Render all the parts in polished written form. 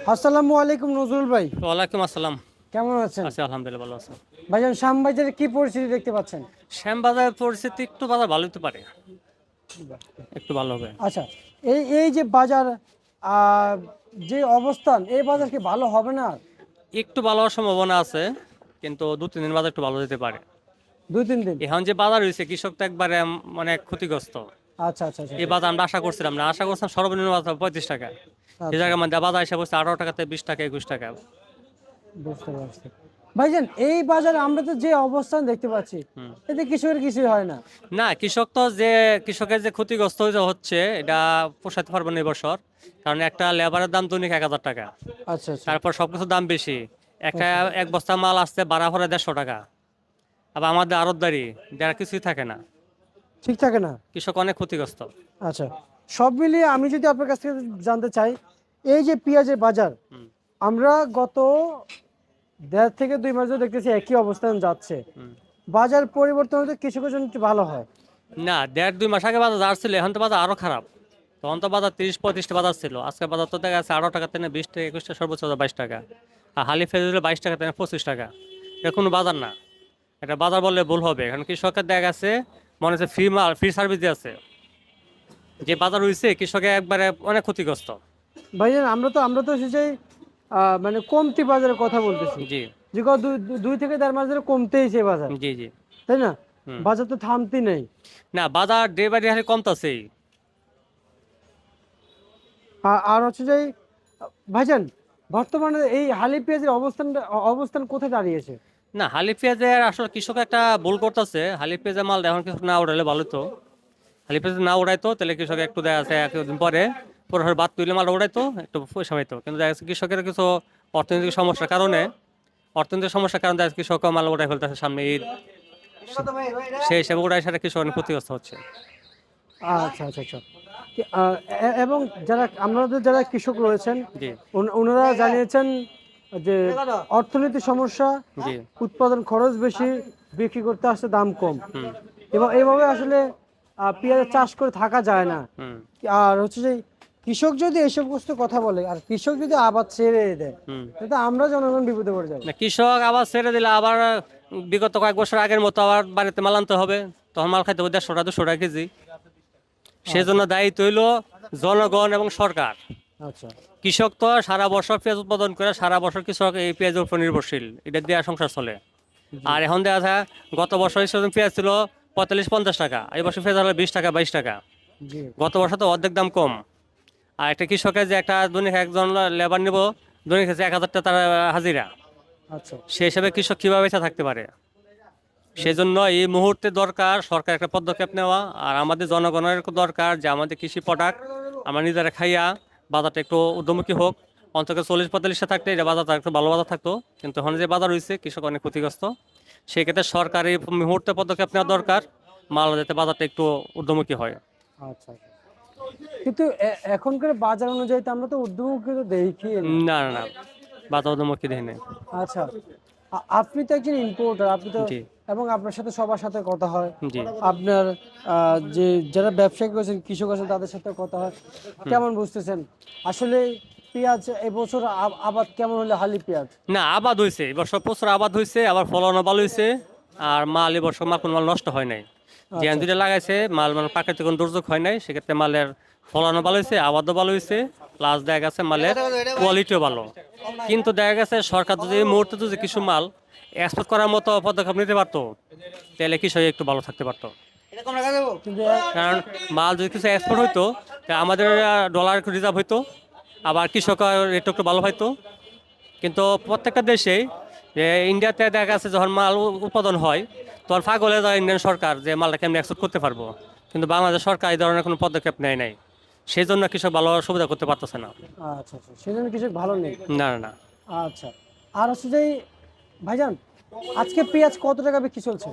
আসসালামু আলাইকুম নজরুল ভাই। ওয়ালাইকুম আসসালাম। কেমন আছেন? আছি আলহামদুলিল্লাহ, ভালো আছি। ভাইজান শ্যামবাজারে কি পরিস্থিতি দেখতে পাচ্ছেন? শ্যামবাজারের পরিস্থিতি একটু বাজার ভালো হতে পারে, একটু ভালো হবে। আচ্ছা, এই এই যে বাজার, আহ, যে অবস্থান, এই বাজার কি ভালো হবে না আর? একটু ভালো হওয়ার সম্ভাবনা আছে, কিন্তু 2-3 দিন বাজার একটু ভালো যেতে পারে। 2-3 দিন? এখন যে বাজার হয়েছে কৃষক তো একবারে মানে ক্ষতিগ্রস্ত। আচ্ছা আচ্ছা আচ্ছা এই আচ্ছা বাজার আমরা আশা করছিলাম সর্বনিম্ন বাজার 35 টাকা। এই আচ্ছা, জায়গায় মানে বাজার এসে বসছে 18 টাকাতে, 20 টাকা, 21 টাকা। বুঝতে পারছি। ভাইজান এই বাজারে আমরা তো যে অবস্থান দেখতে পাচ্ছি, এতে কৃষকের কিছুই হয় না। না, কৃষক তো যে কৃষকের যে ক্ষতিগ্রস্ত হচ্ছে এটা পোষাতে পারবে না এবছর। কারণ একটা লেবারের দাম দৈনিক 1000 টাকা, আচ্ছা আচ্ছা তারপর সবকিছুর দাম বেশি। একটা আচ্ছা, এক বস্তা মাল আসছে ভাড়া পড়ে 150 টাকা। আবার আমাদের আড়তদারি যারা কিছুই থাকে না, ঠিক থাকে না। কৃষক অনেক ক্ষতিগ্রস্ত। আচ্ছা, সব মিলিয়ে আমি যদি আপনার কাছ থেকে জানতে চাই, এই যে পেঁয়াজের বাজার, হুম, আমরা গত 1.5 থেকে 2 মাস ধরে দেখতেছি একই অবস্থান যাচ্ছে। হুম। বাজার পরিবর্তন হতে কৃষকের জন্য একটু ভালো হয়। না, 1.5-2 মাস আগে বাজার যার ছিল, এখন তো বাজার আরো খারাপ। তখন তো বাজার 30-35 বাজার ছিল, আজকে বাজার তো দেখা যাচ্ছে 18 টাকা থেকে 20 টাকা, 21 টাকা, সর্বোচ্চ বাজার 22 টাকা। আর হালি ফেজ হলে 22 টাকা থেকে 25 টাকা। এটা কোনো বাজার না, এটা বাজার বললে ভুল হবে। কারণ কৃষকের দেখা গেছে মনে হচ্ছে ফ্রি মাল, ফ্রি সার্ভিস দিয়ে আছে। যে বাজার হয়েছে কৃষকের একবারে অনেক ক্ষতিগ্রস্ত। ভাইজান আমরা তো সেই মানে কমতি বাজারের কথা বলতেছি, জি, যে গত 2 থেকে 1.5 মাস ধরে কমতেইছে বাজার, জি, জি। তাই না? হুম। বাজার তো থামতি নেই। না, বাজার ডে বাই ডে হারে কমতাছেই। আর হচ্ছে যে ভাইজান, বর্তমানে এই হালি পেঁয়াজের অবস্থান কোথায় দাঁড়িয়েছে? না, হালি পেঁয়াজের আসলে কৃষক একটা ভুল করতেছে। হালি পেঁয়াজের মাল এখন কিছু না উঠালে ভালো তো। হালি পেঁয়াজ না উড়াইতো তাহলে কৃষক একটু দেখা যাচ্ছে একদিন পরে পুরো বাদ তুলে মাল উড়াইতো, একটু পয়সা পাইতো। কিন্তু দেখা যাচ্ছে কৃষকের কিছু অর্থনৈতিক সমস্যার কারণে, দেখা যাচ্ছে কৃষক মাল উড়াই ফেলতেছে সামনে ঈদ। সেই হিসাবে উড়াই সারা কৃষক অনেক ক্ষতিগ্রস্ত হচ্ছে। আচ্ছা আচ্ছা আচ্ছা। এবং যারা কৃষক রয়েছেন, জি, ওনারা জানিয়েছেন যে অর্থনৈতিক সমস্যা, জি। উৎপাদন খরচ বেশি, বিক্রি করতে আসতে দাম কম, হুম, এবং এইভাবে আসলে পেঁয়াজ চাষ করে থাকা যায় না। হুম, আর হচ্ছে যে কৃষক যদি এইসব বস্তু কথা বলে, আর কৃষক যদি আবাদ ছেড়ে দেয়, হুম। তাহলে আমরা জনগণ বিপদে পড়ে যাবো। না, কৃষক আবার ছেড়ে দিলে আবার বিগত কয়েক বছর আগের মতো আবার বাড়িতে মাল আনতে হবে। তখন মাল খাইতে হবে 150 টাকা 200 টাকা কেজি। আচ্ছা সেজন্য দায়িত্ব হইল জনগণ এবং সরকার। আচ্ছা কৃষক তো সারা বছর পেঁয়াজ উৎপাদন করে, সারা বছর কৃষক এই পেঁয়াজের উপর নির্ভরশীল, এটা দিয়ে সংসার চলে। জি আর এখন দেখা যায় গত বছর সেরকম পেঁয়াজ ছিল 45-50 টাকা, এই বছর পেঁয়াজ হলো 20 টাকা 22 টাকা। জি গত বছর তো অর্ধেক দাম কম। আর একটা কৃষকের যে একটা দৈনিক একজন লেবার নিব, দৈনিক হচ্ছে 1000 টাকা তার হাজিরা। আচ্ছা সেই হিসাবে কৃষক কিভাবে বেঁচে থাকতে পারে? সেজন্য এই মুহূর্তে দরকার সরকার একটা পদক্ষেপ নেওয়া, আর আমাদের জনগণের দরকার যে আমাদের কৃষি প্রোডাক্ট আমরা নিজেরা খাইয়া বাজারটা একটু ঊর্ধ্বমুখী হোক। অন্তত 40-45 থাকতে এটা বাজারটা একটু ভালো বাজার থাকতো। কিন্তু এখন যে বাজার হয়েছে কৃষক অনেক ক্ষতিগ্রস্ত। সেক্ষেত্রে সরকার এই মুহূর্তে পদক্ষেপ নেওয়া দরকার, মাল যাতে বাজারটা একটু ঊর্ধ্বমুখী হয়। আচ্ছা আচ্ছা। কিন্তু এখনকার বাজার অনুযায়ী তো আমরা তো ঊর্ধ্বমুখী তো দেখি না। না, না, না, বাজার ঊর্ধ্বমুখী দেখি নাই। আচ্ছা, আপনি তো একজন ইম্পোর্টার, আপনি তো, জি, এবং আপনার সাথে সবার সাথে কথা হয়, জি। আপনার যে যারা ব্যবসায়ী করেছেন, কৃষক আছেন, তাদের সাথে কথা হয়, হুম। কেমন বুঝতেছেন আসলে পেঁয়াজ এবছর আবাদ কেমন হলে হালি পেঁয়াজ? না, আবাদ হয়েছে এবছর, প্রচুর আবাদ হয়েছে, আবার ফলনও ভালো হয়েছে। আর মাল এবছর কোনো মাল নষ্ট হয় নাই। যে আচ্ছা দুইটা লাগাইছে মাল মানে প্রাকৃতিক কোনো দুর্যোগ হয় নাই, সেক্ষেত্রে মালের ফলনও ভালো হয়েছে, আবাদও ভালো হয়েছে। প্লাস দেখা গেছে মালের কোয়ালিটিও ভালো। কিন্তু দেখা গেছে সরকার যদি এই মুহূর্তে যদি কিছু মাল এক্সপোর্ট করার মতো পদক্ষেপ নিতে পারতো, তাহলে কৃষক একটু ভালো থাকতে পারতো। কিন্তু কারণ মাল যদি কিছু এক্সপোর্ট হইতো, তা আমাদের ডলার একটু রিজার্ভ হইতো, আবার কৃষক রেট একটু ভালো পাইতো। কিন্তু প্রত্যেকটা দেশেই, যে ইন্ডিয়াতে দেখা গেছে যখন মাল উৎপাদন হয় তখন পাগল হয়ে যায় ইন্ডিয়ান সরকার যে মালটা কেমনি এক্সপোর্ট করতে পারবো। কিন্তু বাংলাদেশ সরকার এই ধরনের কোনো পদক্ষেপ নেয় নাই। সেই জন্য কৃষক ভালো সুবিধা করতে পারতেছে না। আচ্ছা আচ্ছা, সেজন্য কিছু ভালো নেই। না, না, না। আচ্ছা, আর হচ্ছে যে ভাইজান, আজকে পেঁয়াজ কত টাকা বিক্রি চলছে?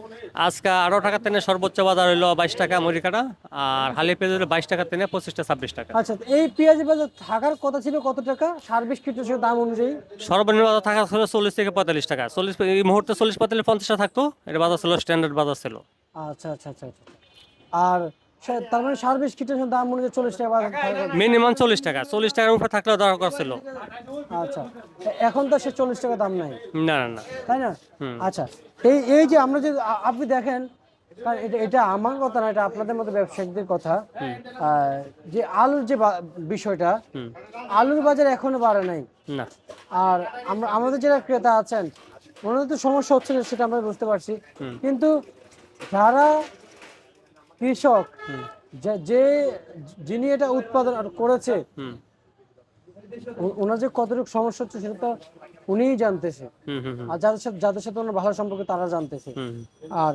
আজকে 18 টাকা থেকে সর্বোচ্চ বাজার হইলো 22 টাকা মরিকাটা। আর হালি পেঁয়াজ হলো 22 টাকা থেকে 25-26 টাকা। আচ্ছা, এই পেঁয়াজ বাজার থাকার কথা ছিল কত টাকা সার্ভিস কীটনাশকের দাম অনুযায়ী? সর্বনিম্ন বাজার থাকা ছিল 40-45 টাকা। 40, এই মুহূর্তে 40-45-50 থাকতো। এটা বাজার ছিল, স্ট্যান্ডার্ড বাজার ছিল। আচ্ছা আচ্ছা আচ্ছা আচ্ছা। আর তার মানে সার বিষ কীটনাশকের দাম মনে হয় 40 টাকা বাজার থাকার কথা। মিনিমাম 40 টাকা, 40 টাকার উপরে থাকলেও দরকার ছিল। আচ্ছা, এখন তো সে 40 টাকা দাম নাই, না না না। তাই না? আচ্ছা, এই এই যে আমরা যে আপনি দেখেন, কারণ এটা এটা আমার কথা না, এটা আপনাদের মতো ব্যবসায়ীদের কথা, যে আলুর যে বিষয়টা, আলুর বাজার এখনো বাড়ে নাই। না আর আমাদের যারা ক্রেতা আছেন ওনাদের তো সমস্যা হচ্ছে না, সেটা আমরা বুঝতে পারছি, কিন্তু যারা কৃষক, যে যিনি এটা উৎপাদন করেছে, ওনার যে কতটুকু সমস্যা হচ্ছে সেটা তো উনিই জানতেছে, আর যাদের সাথে ওনার ভালো সম্পর্ক তারা জানতেছে। আর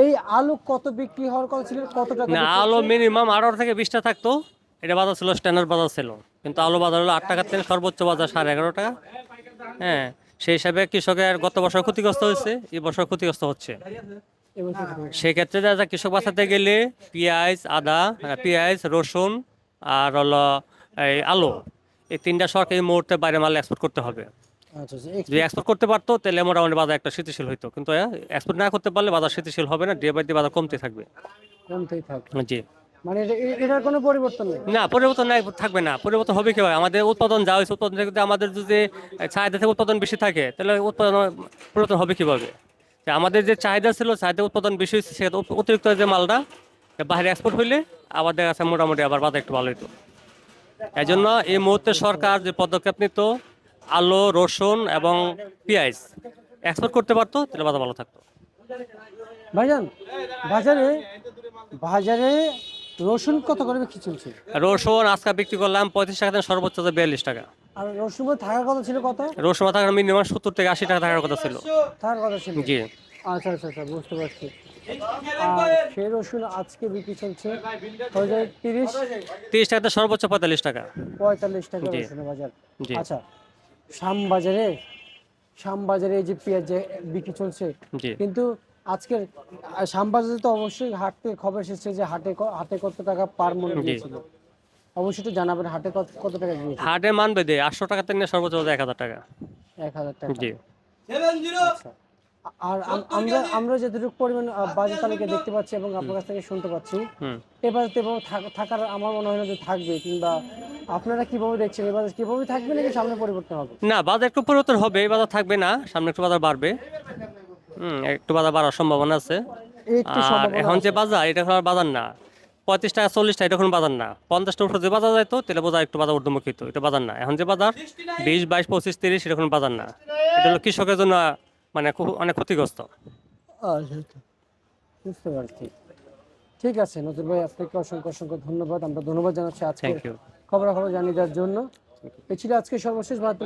এই আলু কত বিক্রি হওয়ার কথা ছিল, কত টাকা? না, আলু মিনিমাম 18 থেকে 20টা থাকতো, এটা বাজার ছিল, স্ট্যান্ডার্ড বাজার ছিল। কিন্তু আলু বাজার হলো 8 টাকার থেকে সর্বোচ্চ বাজার 11.5 টাকা। হ্যাঁ, সেই হিসাবে কৃষকের গত বছর ক্ষতিগ্রস্ত হয়েছে, এই বছর ক্ষতিগ্রস্ত হচ্ছে। সেই ক্ষেত্রে যা কৃষক বাঁচাতে গেলে পেঁয়াজ, রসুন আর হলো এই আলু, এই 3টা সরকার এই মুহূর্তে বাইরে মাল এক্সপোর্ট করতে হবে। আচ্ছা, যদি এক্সপোর্ট করতে পারতো তাহলে মোটামুটি বাজার একটা স্থিতিশীল হইতো, কিন্তু এক্সপোর্ট না করতে পারলে বাজার স্থিতিশীল হবে না, ডে বাই ডে বাজার কমতে থাকবে। কমতেই থাকবে, জি। মানে এটার কোনো পরিবর্তন নেই? না, পরিবর্তন নাই, থাকবে না। পরিবর্তন হবে কিভাবে? আমাদের উৎপাদন যা হয়েছে, উৎপাদন থেকে আমাদের যদি চাহিদা থেকে উৎপাদন বেশি থাকে, তাহলে উৎপাদন পরিবর্তন হবে কিভাবে? যে আমাদের যে চাহিদা ছিল, চাহিদা উৎপাদন বেশি হয়েছে, সেটা অতিরিক্ত যে মালটা বাইরে এক্সপোর্ট হইলে আবার দেখা যাচ্ছে মোটামুটি আবার বাজার একটু ভালো হইতো। এই জন্য এই মুহূর্তে সরকার যে পদক্ষেপ নিত, আলু, রসুন এবং পেঁয়াজ এক্সপোর্ট করতে পারতো, তাহলে বাজার ভালো থাকতো। ভাইজান, বাজারে বাজারে রসুন কত করে বিক্রি চলছে? রসুন আজকে বিক্রি করলাম 35 টাকা থেকে সর্বোচ্চ 42 টাকা। আর রসুন থাকার কথা ছিল কত? রসুন থাকার মিনিমাম 70 থেকে 80 টাকা থাকার কথা ছিল। থাকার কথা ছিল? জি। আচ্ছা আচ্ছা আচ্ছা, বুঝতে পারছি। আর সেই রসুন আজকে বিক্রি চলছে 30 টাকা থেকে সর্বোচ্চ 45 টাকা। 45 টাকা জি। রসুনের বাজার। জি। আচ্ছা, শ্যামবাজারে এই যে পেঁয়াজ যে বিক্রি চলছে, জি। কিন্তু আজকের শ্যামবাজারে তো অবশ্যই হাট থেকে খবর এসেছে যে হাটে কত টাকা পার মন গিয়েছিল, অবশ্যই একটু জানাবেন, হাটে কত টাকা গিয়েছে? হাটে মানবে দে 800 টাকা থেকে সর্বোচ্চ 1000 টাকা। 1000 টাকা। জি। আচ্ছা। আর আমরা যতটুকু পরিমাণ বাজার তালিকা দেখতে পাচ্ছি এবং আপনার কাছ থেকে শুনতে পাচ্ছি, এবার তেভাবে থাকার আমার মনে হয় না যে থাকবে, কিংবা আপনারা কিভাবে দেখছেন এবার কিভাবে থাকবে, নাকি সামনে পরিবর্তন হবে? না, বাজার একটু পরিবর্তন হবে, এই বাজার থাকবে না, সামনে একটু বাজার বাড়বে। একটু বাজার বাড়ার সম্ভাবনা আছে। একটু আর সম্ভাবনা এখন যে আছে। বাজার, এটা এখন আর বাজার না। 35 টাকা 40 টাকা এটা এখন বাজার না। 50 টাকা উপরে যে বাজার যাইতো, তাহলে বোঝা একটু বাজার ঊর্ধ্বমুখী হতো, এটা বাজার না। এখন যে বাজার 20, 22, 25, 30 এটা এখন বাজার না। এটা হলো কৃষকের জন্য মানে অনেক ক্ষতিগ্রস্ত। আচ্ছা, বুঝতে পারছি। ঠিক আছে নজরুল ভাই, আপনাকে অসংখ্য অসংখ্য ধন্যবাদ। আমরা ধন্যবাদ জানাচ্ছি আজকে থ্যাংক ইউ। খবরাখবর জানিয়ে দেওয়ার জন্য। এই ছিল আজকে সর্বশেষ বার্তা।